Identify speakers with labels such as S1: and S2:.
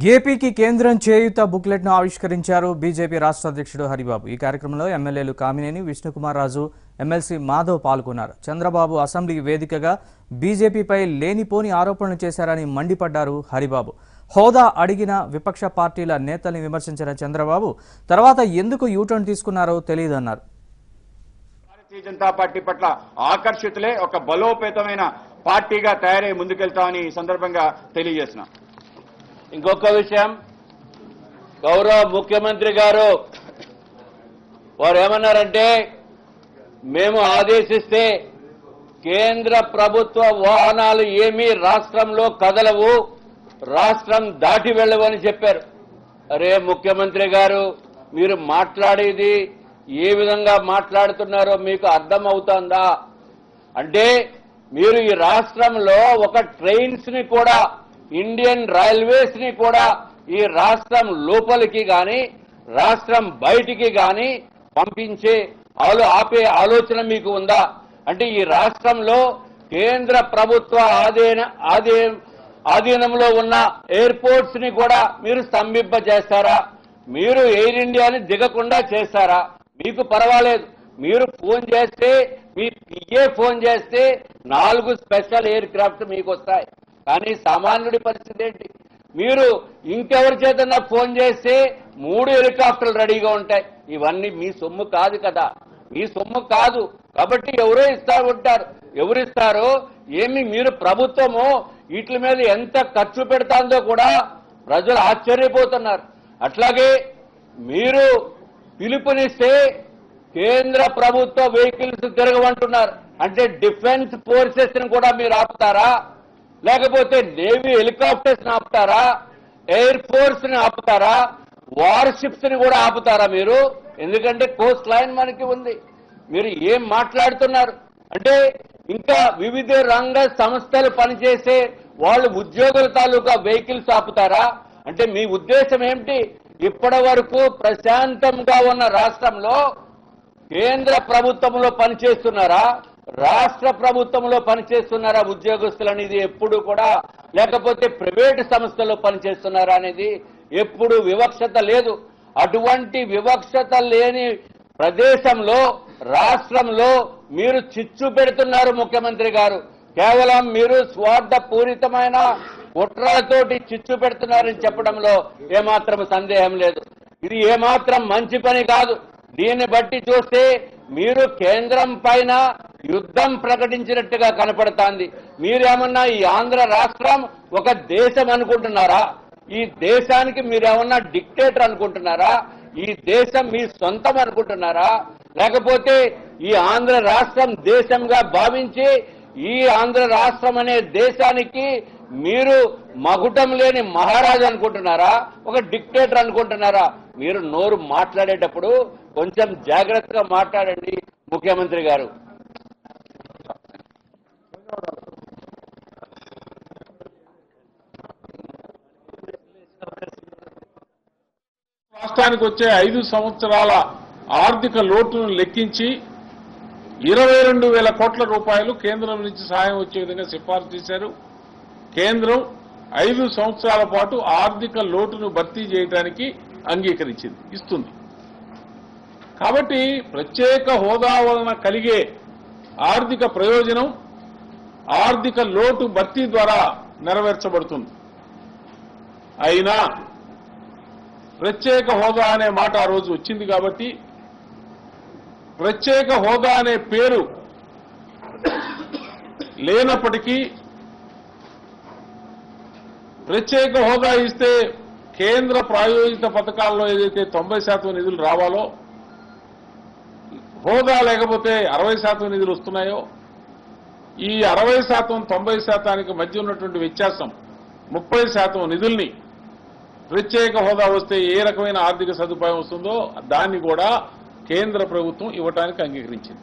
S1: ఏపీకి కేంద్రం చేయూత బుక్లెట్ ను ఆవిష్కరించారు బీజేపీ రాష్ట్ర అధ్యక్షుడు హరిబాబు। ఈ కార్యక్రమంలో ఎమ్మెల్యేలు కామినేని విష్ణుకుమార్ రాజు, ఎమ్మెల్సీ మాధవ్ పాల్గొన్నారు। చంద్రబాబు అసెంబ్లీ వేదికగా బీజేపీపై లేనిపోని ఆరోపణలు చేశారని మండిపడ్డారు హరిబాబు। హోదా అడిగిన విపక్ష పార్టీల నేతల్ని విమర్శించిన చంద్రబాబు తర్వాత ఎందుకు యూటర్న్ తీసుకున్నారో తెలియదన్నారు।
S2: భారతీయ జనతా పార్టీ పట్ల ఆకర్షితులే ఒక బలోపేతమైన పార్టీగా తయారై ముందుకెళ్తామని ఈ సందర్భంగా తెలియజేస్తున్నా।
S3: ఇంకొక విషయం, గౌరవ ముఖ్యమంత్రి గారు వారు ఏమన్నారంటే, మేము ఆదేశిస్తే కేంద్ర ప్రభుత్వ వాహనాలు ఏమీ రాష్ట్రంలో కదలవు, రాష్ట్రం దాటి వెళ్ళవని చెప్పారు। అరే ముఖ్యమంత్రి గారు, మీరు మాట్లాడేది ఏ విధంగా మాట్లాడుతున్నారో మీకు అర్థం అవుతుందా? అంటే మీరు ఈ రాష్ట్రంలో ఒక ట్రైన్స్ ని కూడా, ఇండియన్ రైల్వేస్ ని కూడా ఈ రాష్ట్రం లోపలికి గాని రాష్ట్రం బయటికి గాని పంపించే ఆపే ఆలోచన మీకు ఉందా? అంటే ఈ రాష్ట్రంలో కేంద్ర ప్రభుత్వ ఆధీనంలో ఉన్న ఎయిర్పోర్ట్స్ ని కూడా మీరు స్తంభింపజేస్తారా? మీరు ఎయిర్ ఇండియాని దిగకుండా చేస్తారా? మీకు పర్వాలేదు, మీరు ఫోన్ చేస్తే, మీ పిఏ ఫోన్ చేస్తే 4 స్పెషల్ ఎయిర్ క్రాఫ్ట్ మీకు వస్తాయి। కానీ సామాన్యుడి పరిస్థితి ఏంటి? మీరు ఇంకెవరి చేతన్నా ఫోన్ చేస్తే 3 హెలికాప్టర్లు రెడీగా ఉంటాయి। ఇవన్నీ మీ సొమ్ము కాదు కదా, మీ సొమ్ము కాదు కాబట్టి ఎవరో ఇస్తా ఉంటారు। ఎవరిస్తారో ఏమి, మీరు ప్రభుత్వము వీటి మీద ఎంత ఖర్చు పెడతాందో కూడా ప్రజలు ఆశ్చర్యపోతున్నారు। అట్లాగే మీరు పిలుపునిస్తే కేంద్ర ప్రభుత్వ వెహికల్స్ తిరగమంటున్నారు, అంటే డిఫెన్స్ ఫోర్సెస్ ని కూడా మీరు ఆపుతారా? లేకపోతే నేవీ హెలికాప్టర్స్ ని ఆపుతారా? ఎయిర్ ఫోర్స్ ని ఆపుతారా? వార్షిప్స్ ని కూడా ఆపుతారా మీరు? ఎందుకంటే కోస్ట్ లైన్ మనకి ఉంది। మీరు ఏం మాట్లాడుతున్నారు అంటే, ఇంకా వివిధ రంగ సంస్థలు పనిచేసే వాళ్ళు ఉద్యోగుల తాలూకా వెహికల్స్ ఆపుతారా? అంటే మీ ఉద్దేశం ఏమిటి? ఇప్పటి వరకు ప్రశాంతంగా ఉన్న రాష్ట్రంలో కేంద్ర ప్రభుత్వంలో పనిచేస్తున్నారా, రాష్ట్ర ప్రభుత్వంలో పనిచేస్తున్నారా ఉద్యోగస్తులు అనేది ఎప్పుడు కూడా, లేకపోతే ప్రైవేటు సంస్థల్లో పనిచేస్తున్నారా అనేది ఎప్పుడు వివక్షత లేదు। అటువంటి వివక్షత లేని ప్రదేశంలో, రాష్ట్రంలో మీరు చిచ్చు పెడుతున్నారు ముఖ్యమంత్రి గారు। కేవలం మీరు స్వార్థపూరితమైన కుట్రలతోటి చిచ్చు పెడుతున్నారని చెప్పడంలో ఏమాత్రం సందేహం లేదు। ఇది ఏమాత్రం మంచి పని కాదు। దీన్ని బట్టి చూస్తే మీరు కేంద్రం పైన యుద్ధం ప్రకటించినట్టుగా కనపడుతోంది। మీరేమన్నా ఈ ఆంధ్ర రాష్ట్రం ఒక దేశం అనుకుంటున్నారా? ఈ దేశానికి మీరేమన్నా డిక్టేటర్ అనుకుంటున్నారా? ఈ దేశం మీ సొంతం అనుకుంటున్నారా? లేకపోతే ఈ ఆంధ్ర రాష్ట్రం దేశంగా భావించి ఈ ఆంధ్ర రాష్ట్రం అనే దేశానికి మీరు మగుటం లేని మహారాజు అనుకుంటున్నారా? ఒక డిక్టేటర్ అనుకుంటున్నారా? మీరు నోరు మాట్లాడేటప్పుడు కొంచెం జాగ్రత్తగా మాట్లాడండి ముఖ్యమంత్రి గారు।
S4: రాష్ట్రానికి వచ్చే 5 సంవత్సరాల ఆర్థిక లోటును లెక్కించి 22,000 కోట్ల రూపాయలు కేంద్రం నుంచి సహాయం వచ్చే విధంగా సిఫార్సు చేశారు। కేంద్రం 5 సంవత్సరాల పాటు ఆర్థిక లోటును భర్తీ చేయడానికి అంగీకరించింది, ఇస్తుంది। కాబట్టి ప్రత్యేక హోదా వలన కలిగే ఆర్థిక ప్రయోజనం ఆర్థిక లోటు భర్తీ ద్వారా నెరవేర్చబడుతుంది। అయినా ప్రత్యేక హోదా అనే మాట ఆ రోజు వచ్చింది కాబట్టి ప్రత్యేక హోదా అనే పేరు లేనప్పటికీ, ప్రత్యేక హోదా ఇస్తే కేంద్ర ప్రాయోజిత పథకాల్లో ఏదైతే 90% నిధులు రావాలో, హోదా లేకపోతే 60% నిధులు వస్తున్నాయో, ఈ 60% 90%కి మధ్య ఉన్నటువంటి వ్యత్యాసం 30% నిధుల్ని ప్రత్యేక హోదా వస్తే ఏ రకమైన ఆర్థిక సదుపాయం వస్తుందో దాన్ని కూడా కేంద్ర ప్రభుత్వం ఇవ్వడానికి అంగీకరించింది।